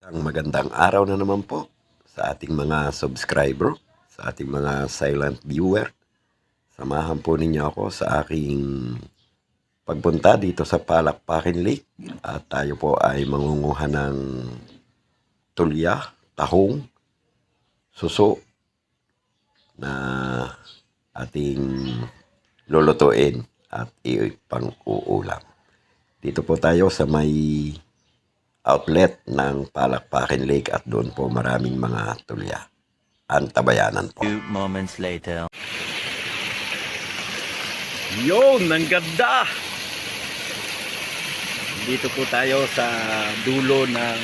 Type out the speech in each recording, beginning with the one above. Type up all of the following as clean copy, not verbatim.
Ang magandang araw na naman po sa ating mga subscriber, sa ating mga silent viewer. Samahan po ninyo ako sa aking pagpunta dito sa Palakpakin Lake at tayo po ay mangunguha ng tulya, tahong, suso na ating lulutuin at ipang-uulam. Dito po tayo sa may outlet ng Palakpakin Lake at doon po maraming mga tulya. Antabayanan po. Few moments later. Yun, ang ganda! Dito po tayo sa dulo ng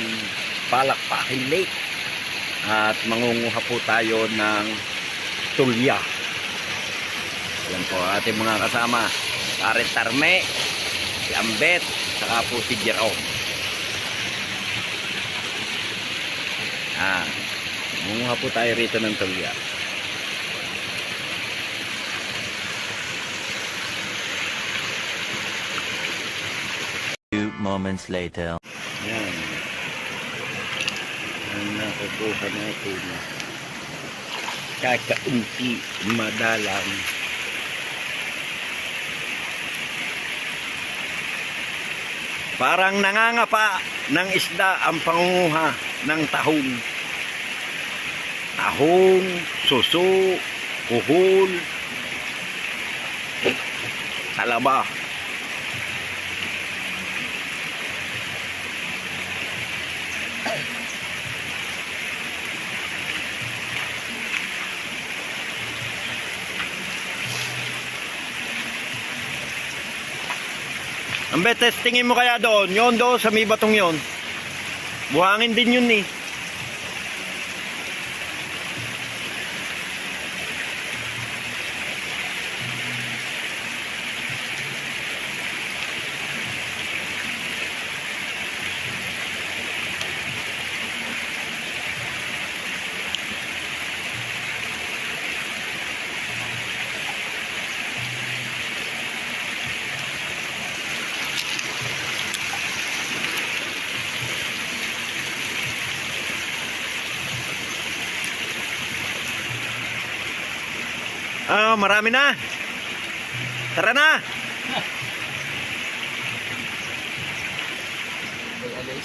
Palakpakin Lake at mangunguha po tayo ng tulya. Yan po ating mga kasama. Pare Tarme, si Ambet, saka po si Jerome. Mangunguha po tayo rito ng tulya. Few moments later. Yan. Ang nakukuha natin. Kakaunti, madalang. Parang nangangapa ng isda ang pangunguha ng tahong. Tahong, suso, kuhol, salaba. Ambe, testingin mo kaya doon. Yun doon sa may batong yun. Buhangin din yun eh. Marami na. Tara na.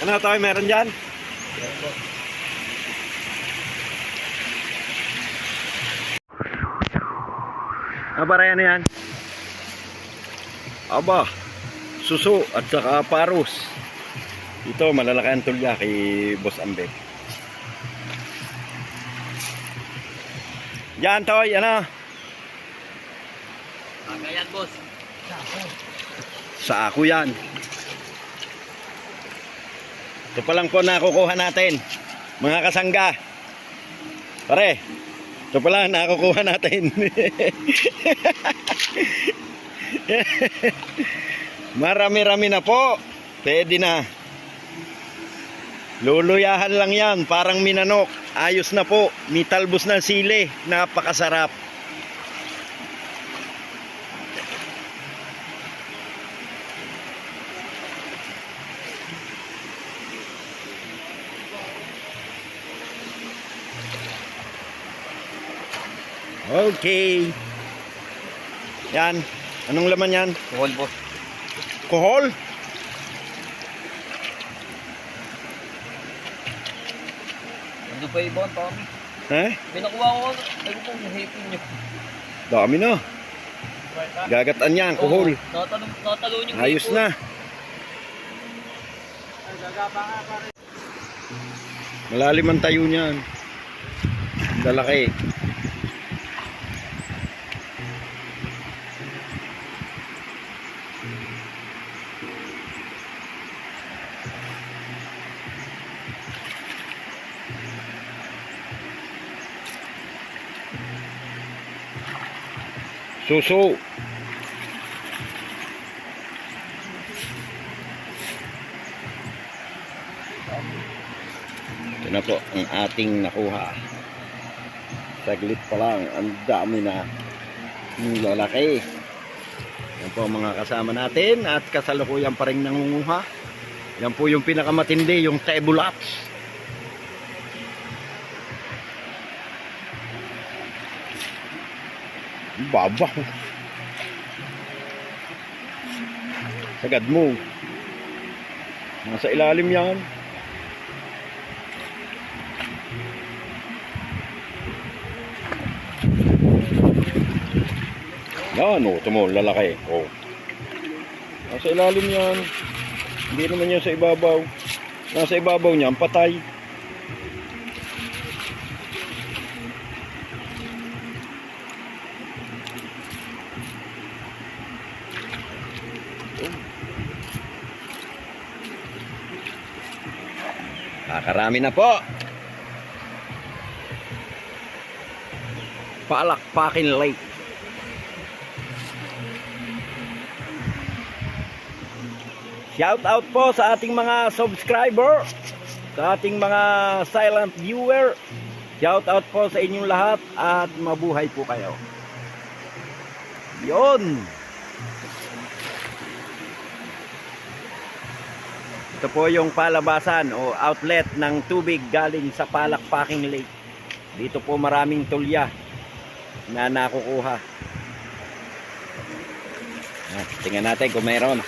Ano tayo meron dyan? Abarayan na yan. Aba, suso at saka paros. Ito malalaki ang tulya kay Boss Ambe. Yan toy, ano? Ayan, boss. Sa ako yan. Ito pa lang po nakukuha natin, mga kasangga. Pare, ito pa lang nakukuha natin. Marami-rami na po. Pwede na. Luluyahan lang yan, parang minanok. Ayos na po. May talbos ng sili. Napakasarap. Okay. Yan. Anong laman yan? Kuhol, boss. Kohol? Ano pa ibon, Tommy? Eh? Pinakuha ko. Ayun po, hipin nyo. Dami na. Gagataan yan, kohol. Natalo nyo. Ayos na. Malalim ang tayo niyan. Lalaki. Suso. Ito na po ang ating nakuha. Saglit pa lang, ang dami na. Lalaki. Yan po mga kasama natin at kasalukuyan pa rin nangunguha. Yan po yung pinakamatindi, yung tebulats. Baba. Sagad mo. Nasa ilalim yan. Yan, ito mo, lalaki. Oh. Nasa ilalim yan. Hindi naman yan sa ibabaw. Nasa ibabaw niyan, patay. Nakarami na po. Palakpakin Lake. Shout out po sa ating mga subscriber, sa ating mga silent viewer. Shout out po sa inyong lahat at mabuhay po kayo. Yon. Ito po yung palabasan o outlet ng tubig galing sa Palakpaking Lake. Dito po maraming tulya na nakukuha. Tingnan natin kung mayroon.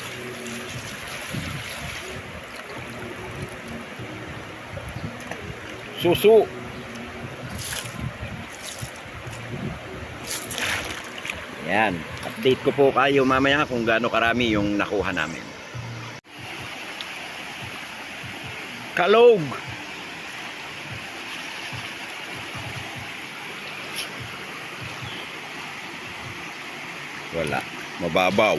Susu. Yan. Update ko po kayo mamaya kung gaano karami yung nakuha namin. Kalog. Wala. Mababaw.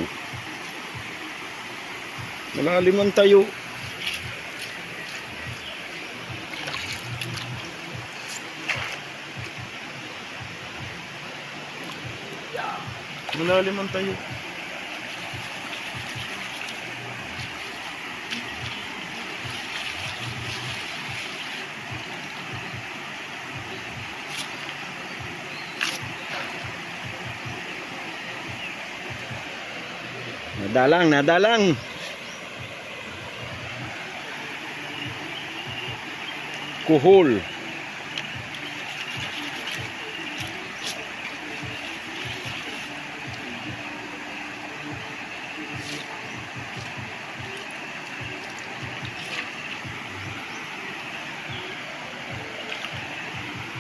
Malalim ang tayo. Malalim ang tayo. Nadalang, nadalang. Kuhol.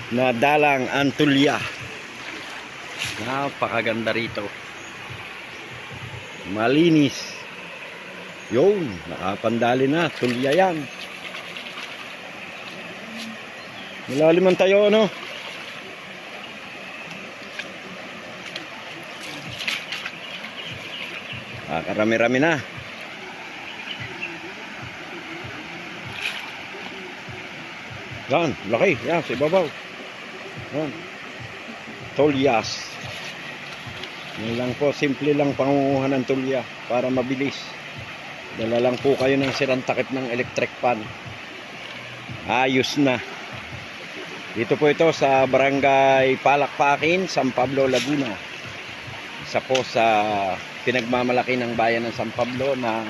Nadalang Antulya. Napakaganda rito. Malinis. Yun, nakapandali na. Tulya yan. Malalim ang tayo, ano? Karami-rami na. Yan, laki. Yan, sa ibabaw. Yan. Tulyas. Yan lang po, simple lang pangunguha ng tulya para mabilis. Dala lang po kayo ng sirang takip ng electric pan. Ayos na. Dito po ito sa Barangay Palakpakin, San Pablo, Laguna. Isa po sa pinagmamalaki ng bayan ng San Pablo na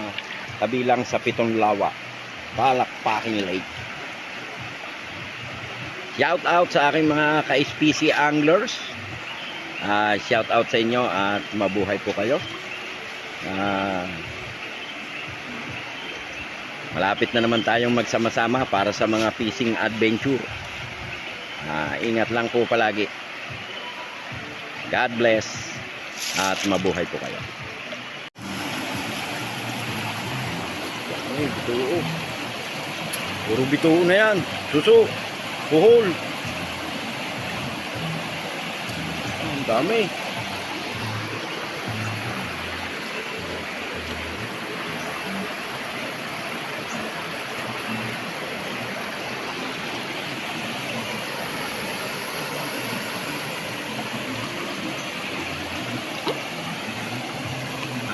kabilang sa Pitong Lawa, Palakpakin Lake. Shout out sa aking mga ka-SPC anglers. Shout out sa inyo at mabuhay po kayo. Malapit na naman tayong magsama-sama para sa mga fishing adventure. Ingat lang po palagi. God bless at mabuhay po kayo. Ay, bituo. Puro bituo na yan. Suso. Kuhol. Ang dami.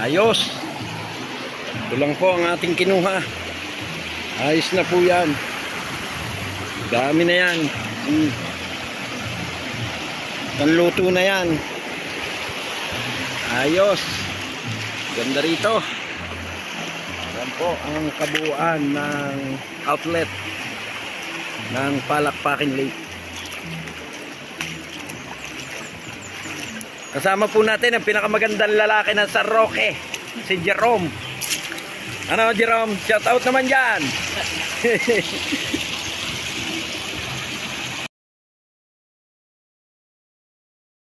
Ayos. Ito lang po ang ating kinuha. Ayos na po yan. Dami na yan. Panluto na yan. Ayos. Ganda rito. Yan po ang kabuuan ng outlet ng Palakpakin Lake. Kasama po natin ang pinakamagandang lalaki ng San Roque, si Jerome. Ano, Jerome? Shout out naman dyan.